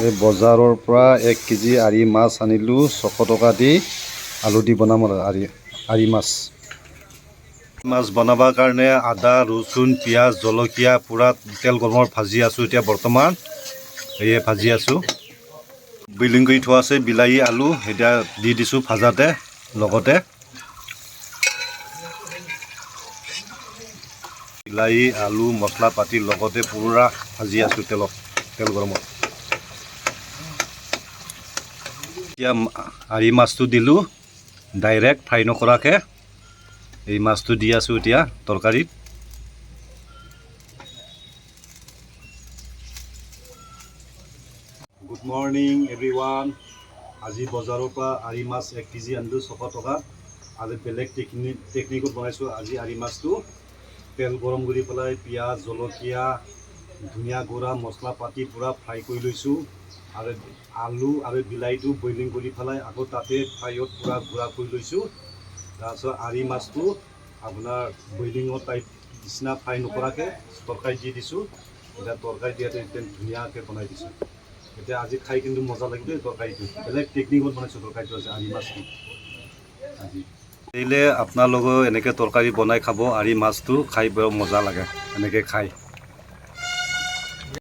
এই বজাৰৰ পৰা 1 কেজি আৰি মাছ আনিলোঁ 600 টকা দি আলু দি বনাম আৰি মাছ বনাবৰ কাৰণে আদা ৰচুন পিঁয়াজ জলকীয়া পুৰা তেল গৰমৰ ভাজি আছোঁ এতিয়া বৰ্তমান এয়ে ভাজি আছোঁ বইলিং কৰি থোৱা আছে বিলাহী আলু এতিয়া দি দিছোঁ ভাজাতে লগতে বিলাহী আলু মছলা পাতি লগতে পুৰা ভাজি আছোঁ তেল গৰমত এতিয়া আৰি মাছটো দিলোঁ ডাইৰেক্ট ফ্ৰাই নকৰাকৈ এই মাছটো দি আছোঁ এতিয়া তৰকাৰীত গুড মৰ্নিং এভৰিৱান আজি বজাৰৰ পৰা আৰি মাছ 1 কেজি আনিলোঁ 600 টকা আৰু বেলেগ টেকনিকত বনাইছোঁ আজি আৰি মাছটো তেল গৰম কৰি পেলাই পিঁয়াজ জলকীয়া ধনিয়া গুড়া মছলা পাতি পুৰা ফ্ৰাই কৰি লৈছোঁ আৰু আলু আৰু বিলাহীটো বইলিং কৰি পেলাই আকৌ তাতে ফ্ৰাইত পুৰা গুড়া কৰি লৈছোঁ তাৰপিছত আৰি মাছটো আপোনাৰ বইলিঙৰ টাইপ নিচিনা ফ্ৰাই নকৰাকৈ তৰকাৰী দি দিছোঁ এতিয়া তৰকাৰী দিয়াতে একদম ধুনীয়াকৈ বনাই দিছোঁ এতিয়া আজি খাই কিন্তু মজা লাগিব এই তৰকাৰীটো বেলেগ টেকনিকত বনাইছোঁ তৰকাৰীটো আছে আৰি মাছটো আজি পাৰিলে আপোনালোকেও এনেকৈ তৰকাৰী বনাই খাব আৰি মাছটো খাই বৰ মজা লাগে এনেকৈ খাই